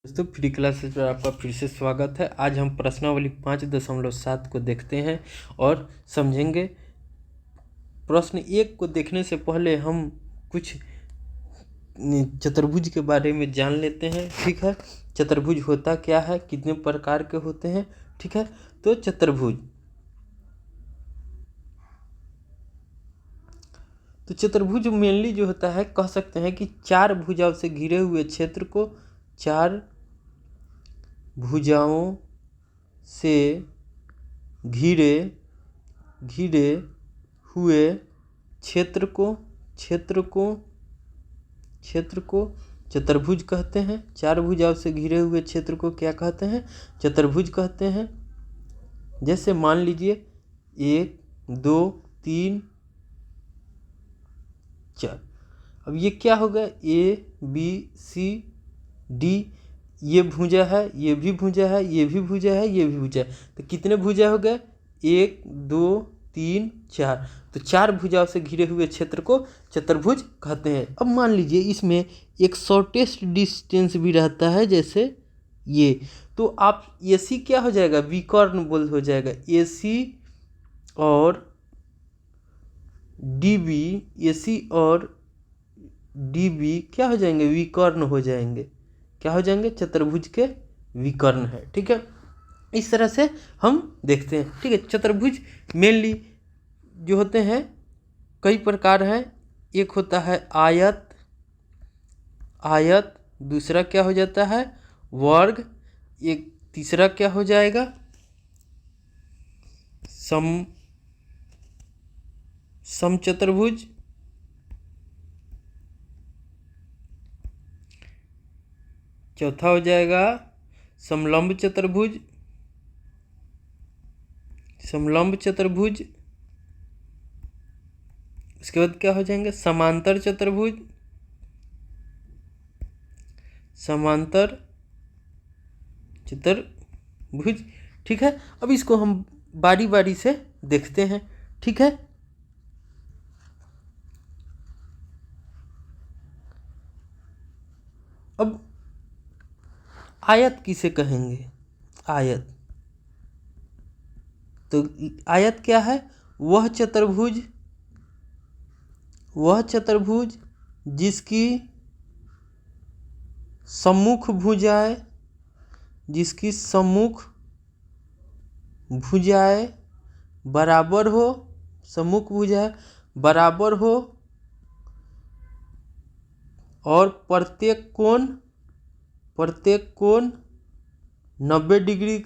दोस्तों free classes पर आपका फिर से स्वागत है। आज हम प्रश्नावली 5.7 को देखते हैं और समझेंगे। प्रश्न 1 को देखने से पहले हम कुछ चतुर्भुज के बारे में जान लेते हैं। ठीक है, चतुर्भुज होता क्या है, कितने प्रकार के होते हैं। ठीक है, तो चतुर्भुज मेनली जो होता है, कह सकते हैं कि 4 भुजाओं से घिरे हुए क्षेत्र को 4 भुजाओं से घिरे हुए क्षेत्र को चतुर्भुज कहते हैं। 4 भुजाओं से घिरे हुए क्षेत्र को क्या कहते हैं? चतुर्भुज कहते हैं। जैसे मान लीजिए 1 2 3 4। अब ये क्या होगा? ABCD, ये भुजा है, ये भी भुजा है, ये भी भुजा है, ये भी भुजा है। तो कितने भुजा हो गए? 1 2 3 4। तो 4 भुजाओं से घिरे हुए क्षेत्र को चतुर्भुज कहते हैं। अब मान लीजिए इसमें एक शॉर्टेस्ट डिस्टेंस भी रहता है, जैसे ये। तो आप AC क्या हो जाएगा? विकर्ण बोल हो जाएगा। AC और DB क्या हो जाएंगे? विकर्ण हो जाएंगे। क्या हो जाएंगे? चतुर्भुज के विकर्ण है। ठीक है, इस तरह से हम देखते हैं। ठीक है, चतुर्भुज मेनली जो होते हैं कई प्रकार हैं। एक होता है आयत, दूसरा क्या हो जाता है? वर्ग, एक तीसरा क्या हो जाएगा? समचतुर्भुज, चौथा हो जाएगा समलंब चतुर्भुज। उसके बाद क्या हो जाएंगे? समांतर चतुर्भुज। ठीक है, अब इसको हम बारी बारी से देखते हैं। ठीक है, अब आयत किसे कहेंगे? आयत, तो आयत क्या है? वह चतुर्भुज जिसकी सम्मुख भुजाएं बराबर हो, और प्रत्येक कोण 90 डिग्री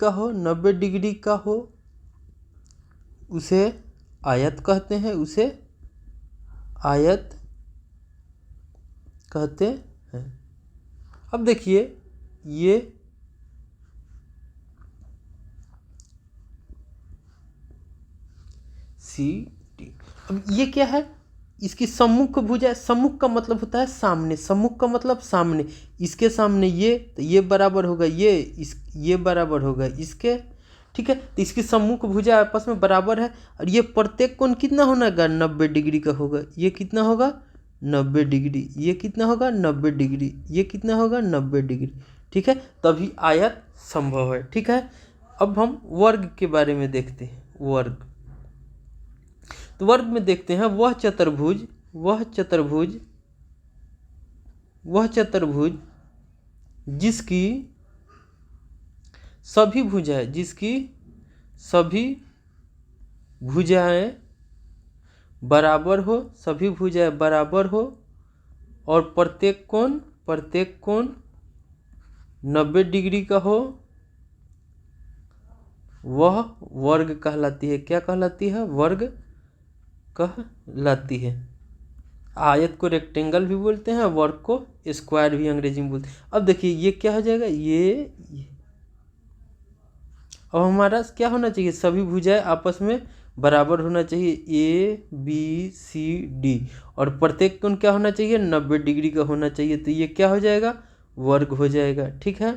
का हो, उसे आयत कहते हैं। अब देखिए ये CD। अब ये क्या है? इसकी सम्मुख भुजा। सम्मुख का मतलब होता है सामने। सम्मुख का मतलब सामने। इसके सामने ये, तो ये बराबर होगा ये बराबर होगा इसके। ठीक है, तो इसकी सम्मुख भुजा आपस में बराबर है। और ये प्रत्येक कोण कितना होगा? 90 डिग्री का होगा। ये कितना होगा? 90 डिग्री। ये कितना होगा? 90 डिग्री। ये कितना होगा? 90 डिग्री। ठीक है, तभी आयत संभव है। ठीक है, अब हम वर्ग के बारे में देखते हैं। तो वर्ग में देखते हैं वह चतुर्भुज जिसकी सभी भुजाएं बराबर हो, और प्रत्येक कोण 90 डिग्री का हो, वह वर्ग कहलाती है। क्या कहलाती है? वर्ग कहलाती है। आयत को रेक्टेंगल भी बोलते हैं, वर्ग को स्क्वायर भी अंग्रेजी में बोलते हैं। अब देखिए ये क्या हो जाएगा? ये अब हमारा क्या होना चाहिए? सभी भुजाएं आपस में बराबर होना चाहिए। ABCD, और प्रत्येक कोण क्या होना चाहिए? 90 डिग्री का होना चाहिए। तो ये क्या हो जाएगा? वर्ग हो जाएगा। ठीक है,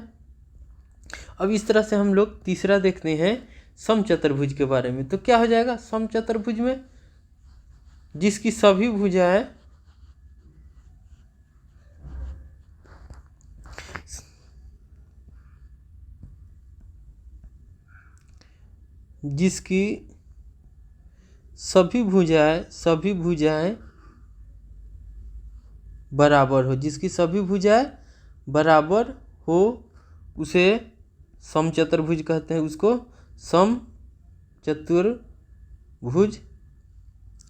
अब इस तरह से हम लोग तीसरा देखते हैं समचतुर्भुज के बारे में। तो क्या हो जाएगा समचतुर्भुज में? जिसकी सभी भुजाएं जिसकी सभी भुजाएं बराबर हो, जिसकी सभी भुजाएं बराबर हो उसे समचतुर्भुज कहते हैं, उसको समचतुर्भुज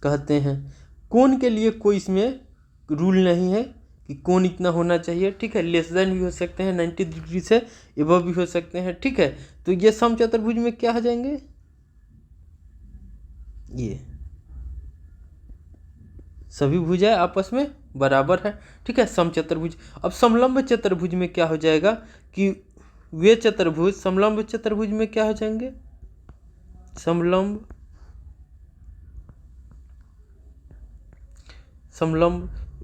कहते हैं। कोण के लिए कोई इसमें रूल नहीं है कि कोण इतना होना चाहिए, ठीक है। लेस देन भी हो सकते हैं, 90 डिग्री से एबव भी हो सकते हैं, ठीक है। तो ये समचतुर्भुज में क्या हो जाएंगे, ये सभी भुजाएं आपस में बराबर है, ठीक है, समचतुर्भुज। अब समलंब चतुर्भुज में क्या हो जाएगा कि वे चतुर्भुज समलंब चतुर्भुज में क्या हो जाएंगे, समलंब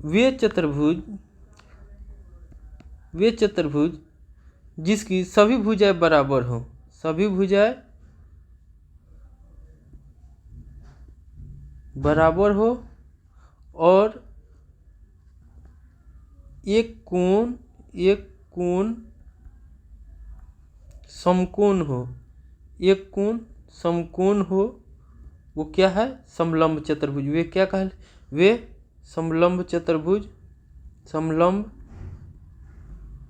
वे चतुर्भुज जिसकी सभी भुजाएं बराबर हो, सभी भुजाएं बराबर हो और एक कोण समकोण हो, एक कोण समकोण हो, वो क्या है, समलंब चतुर्भुज। वे क्या कह, वे समलंब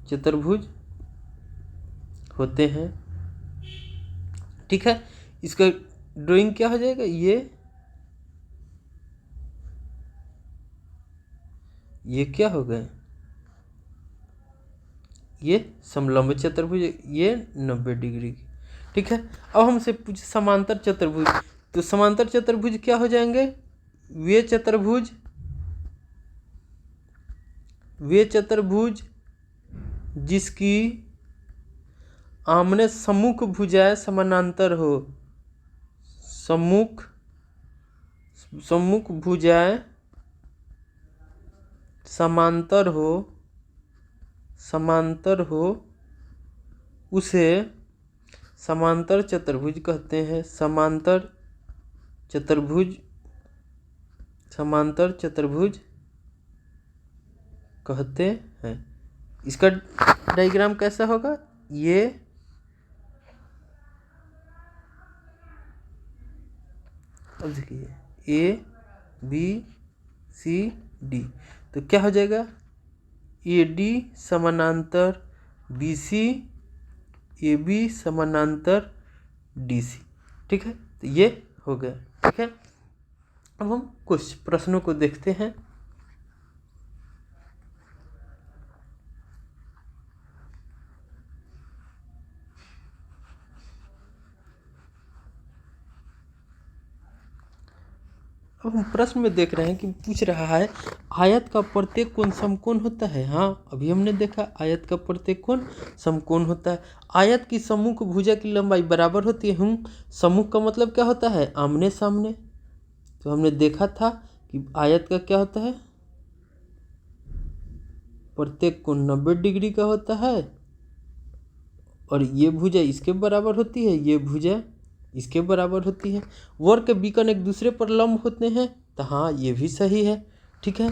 चतुर्भुज होते हैं, ठीक है। इसका ड्राइंग क्या हो जाएगा, ये क्या हो गए, ये समलंब चतुर्भुज, ये 90 डिग्री, ठीक है। अब हमसे पूछे समांतर चतुर्भुज, तो समांतर चतुर्भुज क्या हो जाएंगे, वे चतुर्भुज जिसकी आमने सम्मुख भुजाएं समानांतर हो, सम्मुख भुजाएं समांतर हो उसे समांतर चतुर्भुज कहते हैं, समांतर चतुर्भुज कहते हैं। इसका डायग्राम कैसा होगा, ये अब देखिए ABCD, तो क्या हो जाएगा, AD समानांतर BC, AB समानांतर DC, ठीक है। तो ये हो गया, ठीक है। अब हम कुछ प्रश्नों को देखते हैं। अब हम प्रश्न में देख रहे हैं कि पूछ रहा है आयत का प्रत्येक कोण समकोण होता है। हाँ, अभी हमने देखा आयत का प्रत्येक कोण समकोण होता है। आयत की सम्मुख भुजा की लंबाई बराबर होती है। सम्मुख का मतलब क्या होता है, आमने सामने। तो हमने देखा था कि आयत का क्या होता है, प्रत्येक कोण 90 डिग्री का होता है और ये भुजा इसके बराबर होती है, ये भुजा इसके बराबर होती है। वर्ग के बीकन एक दूसरे पर लंब होते हैं, तो हाँ ये भी सही है, ठीक है।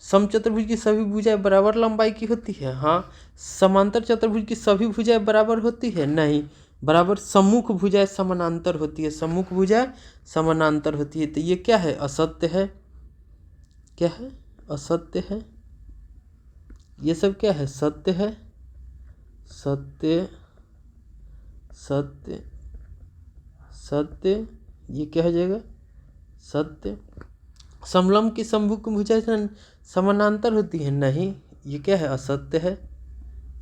समचतुर्भुज की सभी भुजाएं बराबर लंबाई की होती है। हाँ, समांतर चतुर्भुज की सभी भुजाएं बराबर होती है, नहीं, बराबर सम्मुख भुजाएं समानांतर होती है, सम्मुख भुजाएं समानांतर होती है। तो ये क्या है, असत्य है, क्या है, असत्य है। ये सब क्या है, सत्य है, सत्य सत्य सत्य, ये क्या हो जाएगा, सत्य। समलंब की सम्मुख भुजाएं समानांतर होती है, नहीं, ये क्या है, असत्य है।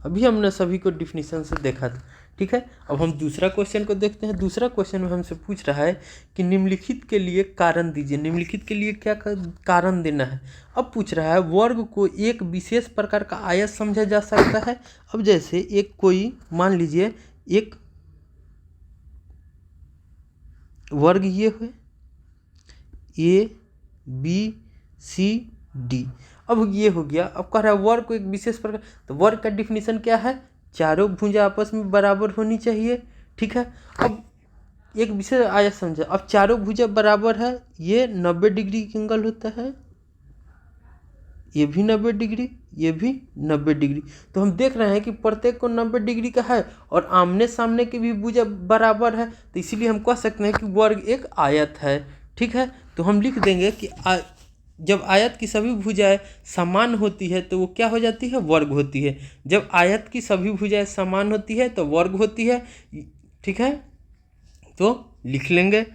अभी हमने सभी को डिफिनीशन से देखा था, ठीक है। अब हम दूसरा क्वेश्चन को देखते हैं। दूसरा क्वेश्चन में हमसे पूछ रहा है कि निम्नलिखित के लिए कारण दीजिए। निम्नलिखित के लिए क्या कारण देना है। अब पूछ रहा है वर्ग को एक विशेष प्रकार का आयत समझा जा सकता है। अब जैसे एक कोई मान लीजिए एक वर्ग ये हुए ABCD, अब ये हो गया। अब कह रहा है वर्ग को एक विशेष प्रकार, तो वर्ग का डिफिनीशन क्या है, चारों भुजा आपस में बराबर होनी चाहिए, ठीक है। अब एक विशेष आयत समझा, अब चारों भुजा बराबर है, ये 90 डिग्री का एंगल होता है, ये भी 90 डिग्री, ये भी 90 डिग्री। तो हम देख रहे हैं कि प्रत्येक कोण 90 डिग्री का है और आमने सामने की भी भुजा बराबर है, तो इसीलिए हम कह सकते हैं कि वर्ग एक आयत है। ठीक है, तो हम लिख देंगे कि जब आयत की सभी भुजाएं समान होती है तो वो क्या हो जाती है, वर्ग होती है। जब आयत की सभी भुजाएं समान होती है तो वर्ग होती है। ठीक है, तो लिख लेंगे।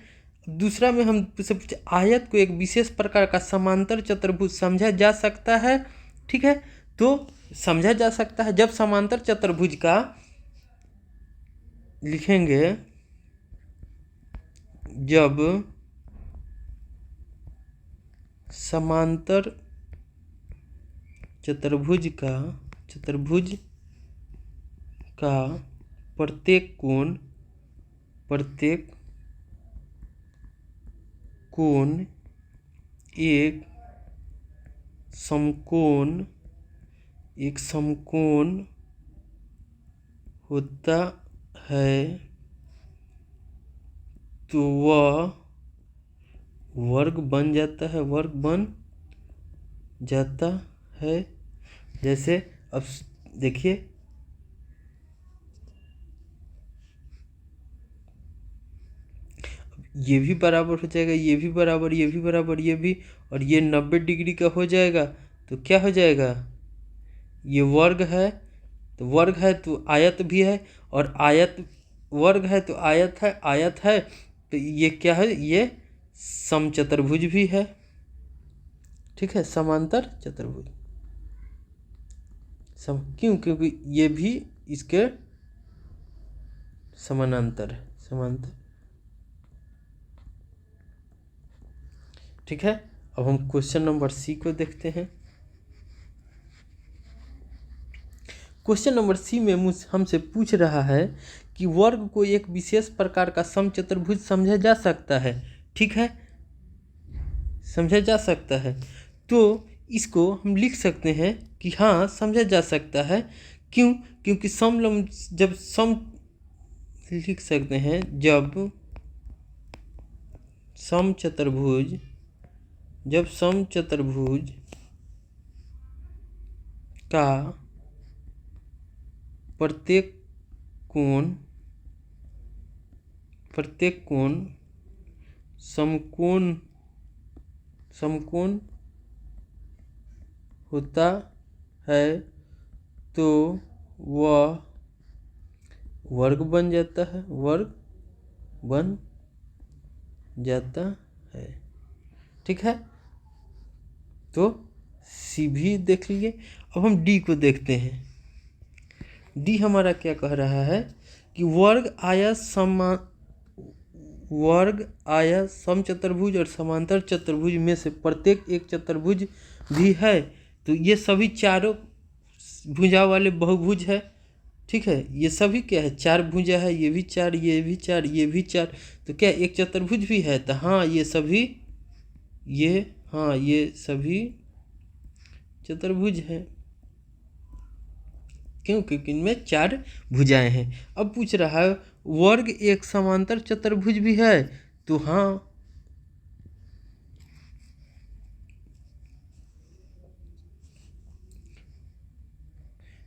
दूसरा में हम से पूछे आयत को एक विशेष प्रकार का समांतर चतुर्भुज समझा जा सकता है। ठीक है, तो समझा जा सकता है जब समांतर चतुर्भुज का लिखेंगे, जब समांतर चतुर्भुज का प्रत्येक कोण एक समकोण होता है तो वह वर्ग बन जाता है। जैसे अब देखिए, ये भी बराबर हो जाएगा, ये भी बराबर, ये भी बराबर, ये भी, और ये 90 डिग्री का हो जाएगा। तो क्या हो जाएगा, ये वर्ग है, तो वर्ग है तो आयत भी है, और आयत वर्ग है तो आयत है, तो ये क्या है, ये समचतुर्भुज भी है। ठीक है, समांतर चतुर्भुज क्यों, क्योंकि ये भी इसके समानांतर है, समांतर। ठीक है, अब हम क्वेश्चन नंबर सी को देखते हैं। क्वेश्चन नंबर सी में हमसे पूछ रहा है कि वर्ग को एक विशेष प्रकार का समचतुर्भुज समझा जा सकता है। ठीक है, समझा जा सकता है, तो इसको हम लिख सकते हैं कि हाँ समझा जा सकता है। क्यों, क्योंकि समलंब जब सम लिख सकते हैं, जब समचतुर्भुज का प्रत्येक कोण समकोण होता है तो वह वर्ग बन जाता है। ठीक है, तो सी भी देख लीजिए। अब हम डी को देखते हैं। डी हमारा क्या कह रहा है कि वर्ग आयत समचतुर्भुज और समांतर चतुर्भुज में से प्रत्येक एक चतुर्भुज भी है। तो ये सभी चारों भुजा वाले बहुभुज है। ठीक है, ये सभी क्या है, चार भुजा है, ये भी चार, ये भी चार, ये भी चार, तो क्या एक चतुर्भुज भी है। तो हाँ, ये सभी चतुर्भुज है। क्यों, क्योंकि इनमें चार भुजाएं हैं। अब पूछ रहा है वर्ग एक समांतर चतुर्भुज भी है। तो हाँ,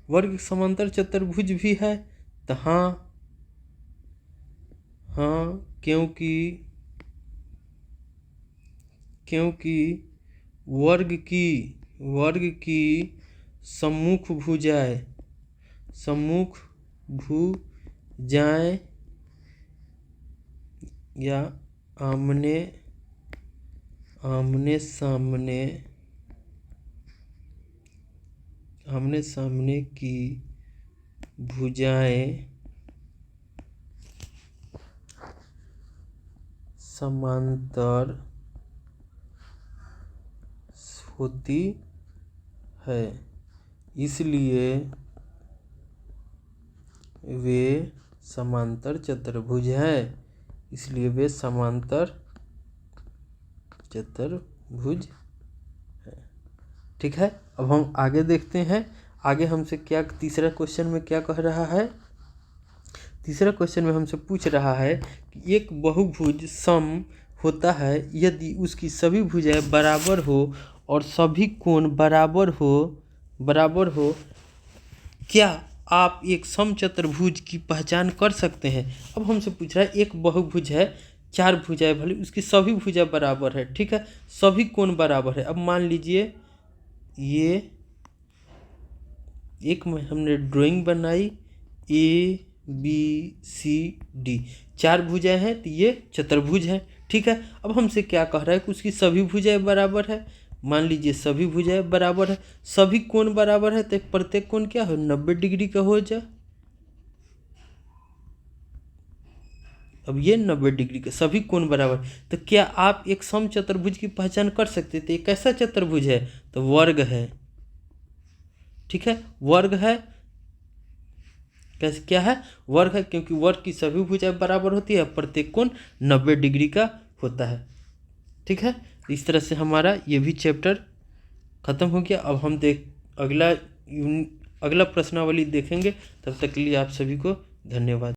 वर्ग समांतर चतुर्भुज भी है। तो हाँ, क्योंकि वर्ग की सम्मुख भुजाएं या आमने सामने की भुजाएं समांतर होती है, इसलिए वे समांतर चतुर्भुज हैं। है। ठीक है, अब हम आगे देखते हैं। आगे हमसे क्या तीसरा क्वेश्चन में क्या कह रहा है। तीसरा क्वेश्चन में हमसे पूछ रहा है कि एक बहुभुज सम होता है यदि उसकी सभी भुजाएं बराबर हो और सभी कोण बराबर हो, क्या आप एक समचतुर्भुज की पहचान कर सकते हैं। अब हमसे पूछ रहा है एक बहुभुज है, 4 भुजाएं भले उसकी सभी भुजा बराबर है, ठीक है, सभी कोण बराबर है। अब मान लीजिए ये एक में हमने ड्राइंग बनाई, ABCD 4 भुजाएं हैं तो ये चतुर्भुज है, ठीक है। अब हमसे क्या कह रहा है कि उसकी सभी भुजाएं बराबर है। मान लीजिए सभी भुजाएं बराबर है, सभी कोण बराबर है, तो प्रत्येक कोण क्या हो, 90 डिग्री का हो जाए। अब ये 90 डिग्री का सभी कोण बराबर, तो क्या आप एक समचतुर्भुज की पहचान कर सकते थे। कैसा चतुर्भुज है, तो वर्ग है, ठीक है, वर्ग है। कैसे क्या है, वर्ग है, क्योंकि वर्ग की सभी भुजाएं बराबर होती है, प्रत्येक कोण 90 डिग्री का होता है, ठीक है। इस तरह से हमारा ये भी चैप्टर खत्म हो गया। अब हम अगला प्रश्नावली देखेंगे। तब तक के लिए आप सभी को धन्यवाद।